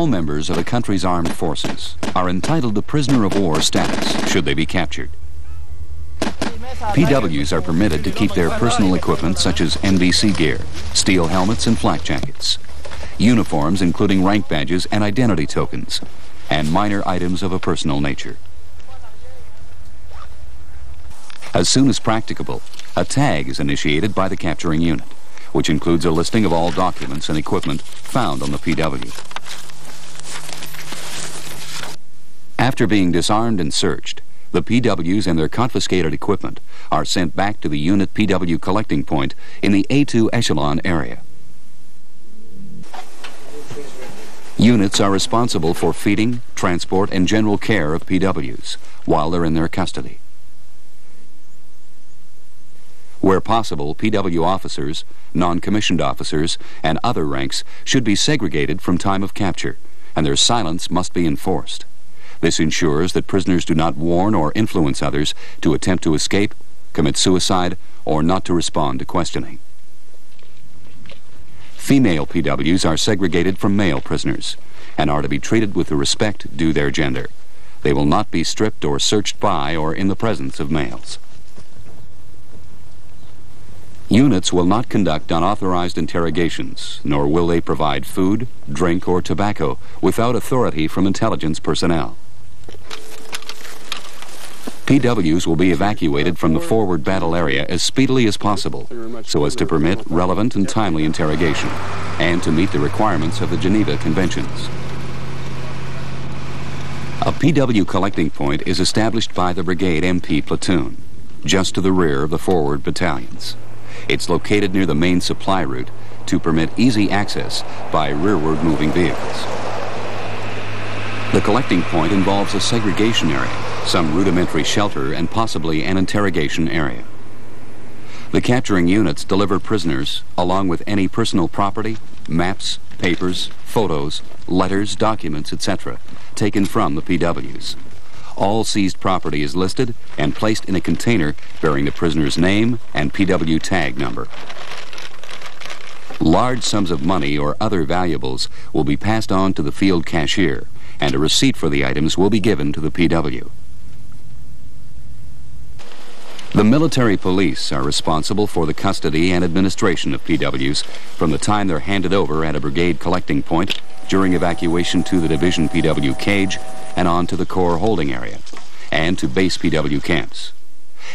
All members of a country's armed forces are entitled to prisoner of war status should they be captured. PWs are permitted to keep their personal equipment such as NBC gear, steel helmets and flak jackets, uniforms including rank badges and identity tokens, and minor items of a personal nature. As soon as practicable, a tag is initiated by the capturing unit, which includes a listing of all documents and equipment found on the PW. After being disarmed and searched, the PWs and their confiscated equipment are sent back to the unit PW collecting point in the A2 echelon area. Units are responsible for feeding, transport, and general care of PWs while they're in their custody. Where possible, PW officers, non-commissioned officers, and other ranks should be segregated from time of capture, and their silence must be enforced. This ensures that prisoners do not warn or influence others to attempt to escape, commit suicide, or not to respond to questioning. Female PWs are segregated from male prisoners and are to be treated with the respect due their gender. They will not be stripped or searched by or in the presence of males. Units will not conduct unauthorized interrogations, nor will they provide food, drink, or tobacco without authority from intelligence personnel. PWs will be evacuated from the forward battle area as speedily as possible so as to permit relevant and timely interrogation and to meet the requirements of the Geneva Conventions. A PW collecting point is established by the Brigade MP platoon, just to the rear of the forward battalions. It's located near the main supply route to permit easy access by rearward moving vehicles. The collecting point involves a segregation area, some rudimentary shelter, and possibly an interrogation area. The capturing units deliver prisoners along with any personal property, maps, papers, photos, letters, documents, etc., taken from the PWs. All seized property is listed and placed in a container bearing the prisoner's name and PW tag number. Large sums of money or other valuables will be passed on to the field cashier, and a receipt for the items will be given to the PW. The military police are responsible for the custody and administration of PWs from the time they're handed over at a brigade collecting point, during evacuation to the division PW cage, and on to the Corps holding area, and to base PW camps.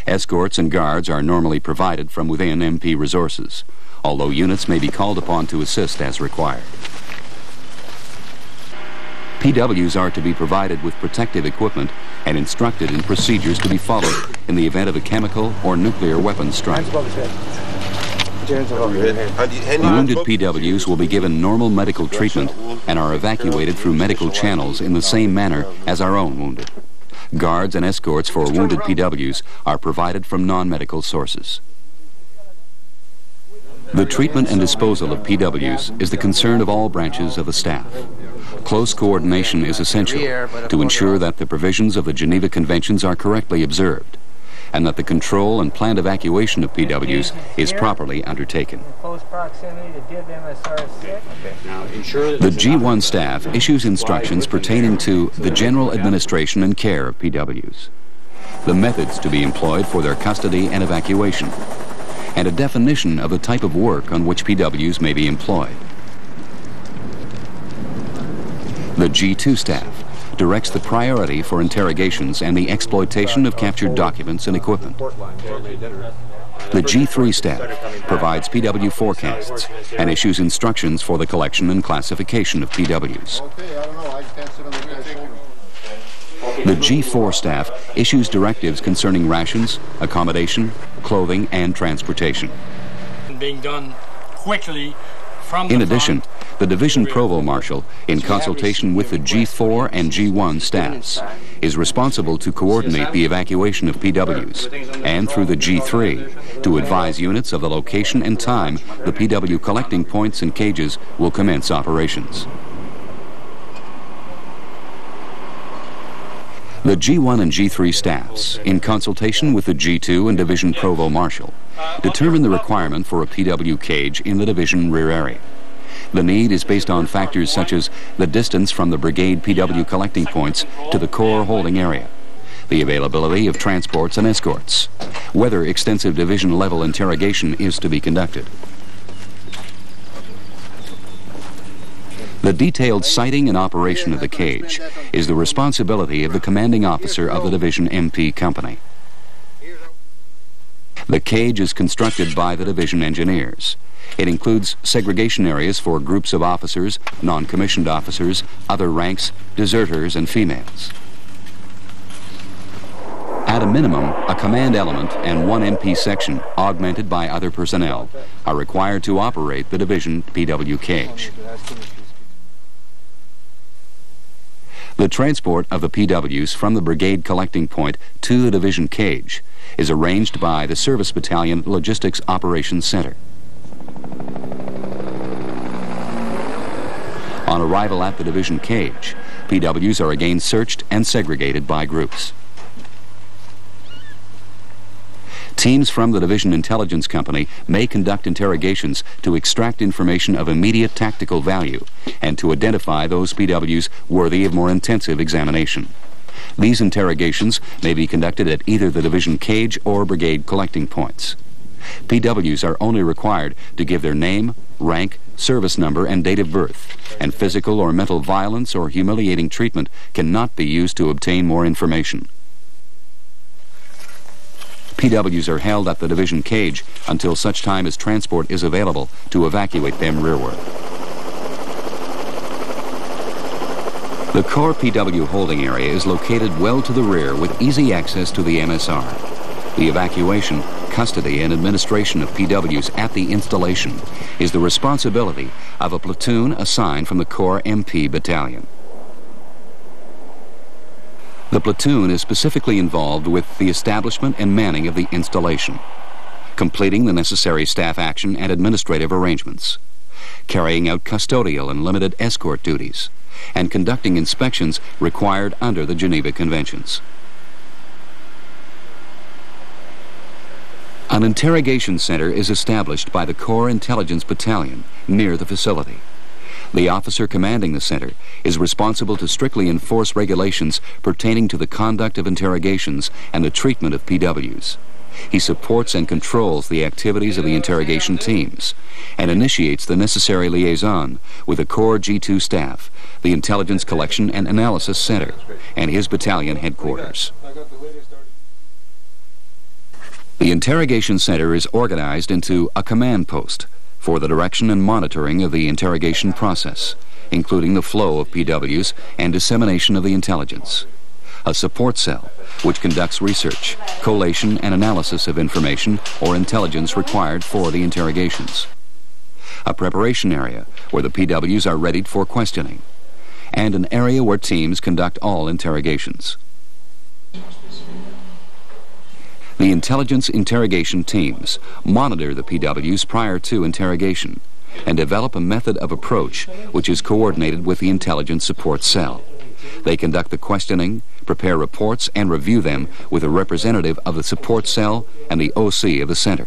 Escorts and guards are normally provided from within MP resources, although units may be called upon to assist as required. PWs are to be provided with protective equipment and instructed in procedures to be followed in the event of a chemical or nuclear weapons strike. Wounded PWs will be given normal medical treatment and are evacuated through medical channels in the same manner as our own wounded. Guards and escorts for wounded PWs are provided from non-medical sources. The treatment and disposal of PWs is the concern of all branches of the staff. Close coordination is essential to ensure that the provisions of the Geneva Conventions are correctly observed, and that the control and planned evacuation of PWs is properly undertaken. The G1 staff issues instructions pertaining to the general administration and care of PWs, the methods to be employed for their custody and evacuation, and a definition of the type of work on which PWs may be employed. The G2 staff directs the priority for interrogations and the exploitation of captured documents and equipment. The G3 staff provides PW forecasts and issues instructions for the collection and classification of PWs. The G4 staff issues directives concerning rations, accommodation, clothing, and transportation. Being done quickly. In addition, the Division Provost Marshal, in consultation with the G4 and G1 staffs, is responsible to coordinate the evacuation of PWs, and through the G3, to advise units of the location and time the PW collecting points and cages will commence operations. The G1 and G3 staffs, in consultation with the G2 and Division Provost Marshal, determine the requirement for a PW cage in the division rear area. The need is based on factors such as the distance from the brigade PW collecting points to the Corps holding area, the availability of transports and escorts, whether extensive division-level interrogation is to be conducted. The detailed siting and operation of the cage is the responsibility of the commanding officer of the division MP company. The cage is constructed by the division engineers. It includes segregation areas for groups of officers, non-commissioned officers, other ranks, deserters, and females. At a minimum, a command element and one MP section, augmented by other personnel, are required to operate the division PW cage. The transport of the PWs from the brigade collecting point to the division cage is arranged by the Service Battalion Logistics Operations Center. On arrival at the division cage, PWs are again searched and segregated by groups. Teams from the Division Intelligence Company may conduct interrogations to extract information of immediate tactical value and to identify those PWs worthy of more intensive examination. These interrogations may be conducted at either the division cage or brigade collecting points. PWs are only required to give their name, rank, service number, and date of birth, and physical or mental violence or humiliating treatment cannot be used to obtain more information. PWs are held at the division cage until such time as transport is available to evacuate them rearward. The Corps PW holding area is located well to the rear with easy access to the MSR. The evacuation, custody, and administration of PWs at the installation is the responsibility of a platoon assigned from the Corps MP Battalion. The platoon is specifically involved with the establishment and manning of the installation, completing the necessary staff action and administrative arrangements, carrying out custodial and limited escort duties, and conducting inspections required under the Geneva Conventions. An interrogation center is established by the Corps Intelligence Battalion near the facility. The officer commanding the center is responsible to strictly enforce regulations pertaining to the conduct of interrogations and the treatment of PWs. He supports and controls the activities of the interrogation teams and initiates the necessary liaison with the Corps G2 staff, the Intelligence Collection and Analysis Center, and his battalion headquarters. The interrogation center is organized into a command post for the direction and monitoring of the interrogation process, including the flow of PWs and dissemination of the intelligence. A support cell, which conducts research, collation, and analysis of information or intelligence required for the interrogations. A preparation area, where the PWs are readied for questioning. And an area where teams conduct all interrogations. The intelligence interrogation teams monitor the PWs prior to interrogation and develop a method of approach which is coordinated with the intelligence support cell. They conduct the questioning, prepare reports, and review them with a representative of the support cell and the OC of the center.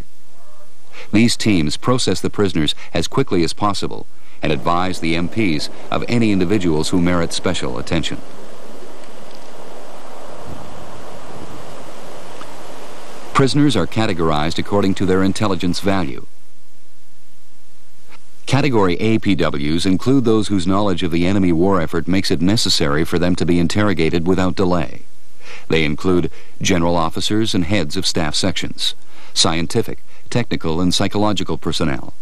These teams process the prisoners as quickly as possible and advise the MPs of any individuals who merit special attention. Prisoners are categorized according to their intelligence value. Category A PWs include those whose knowledge of the enemy war effort makes it necessary for them to be interrogated without delay. They include general officers and heads of staff sections, scientific, technical, and psychological personnel,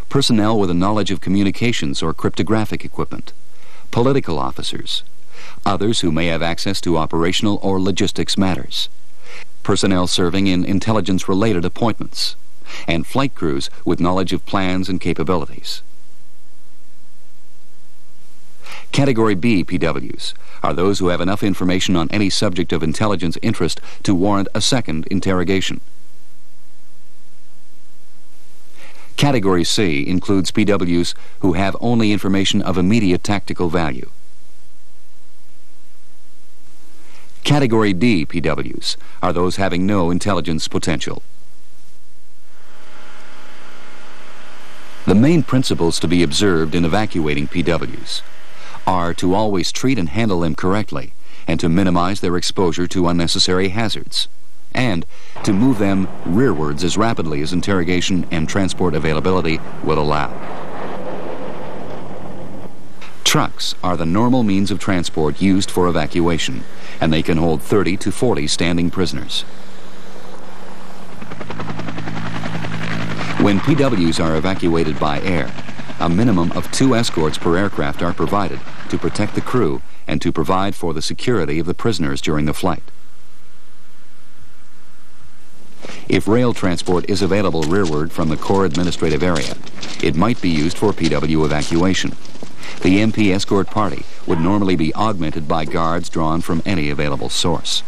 personnel with a knowledge of communications or cryptographic equipment, political officers, others who may have access to operational or logistics matters, personnel serving in intelligence-related appointments, and flight crews with knowledge of plans and capabilities. Category B PWs are those who have enough information on any subject of intelligence interest to warrant a second interrogation. Category C includes PWs who have only information of immediate tactical value. Category D PWs are those having no intelligence potential. The main principles to be observed in evacuating PWs are to always treat and handle them correctly and to minimize their exposure to unnecessary hazards, and to move them rearwards as rapidly as interrogation and transport availability will allow. Trucks are the normal means of transport used for evacuation, and they can hold 30 to 40 standing prisoners. When PWs are evacuated by air, a minimum of 2 escorts per aircraft are provided to protect the crew and to provide for the security of the prisoners during the flight. If rail transport is available rearward from the Corps administrative area, it might be used for PW evacuation. The MP escort party would normally be augmented by guards drawn from any available source.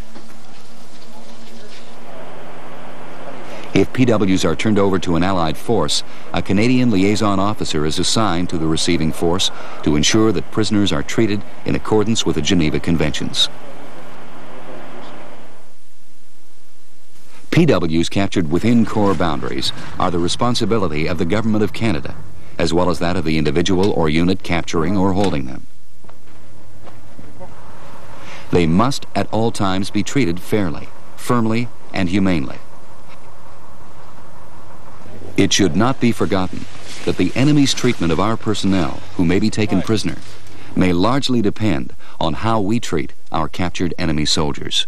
If PWs are turned over to an Allied force, a Canadian liaison officer is assigned to the receiving force to ensure that prisoners are treated in accordance with the Geneva Conventions. PWs captured within Corps boundaries are the responsibility of the Government of Canada, as well as that of the individual or unit capturing or holding them. They must at all times be treated fairly, firmly, and humanely. It should not be forgotten that the enemy's treatment of our personnel who may be taken prisoner may largely depend on how we treat our captured enemy soldiers.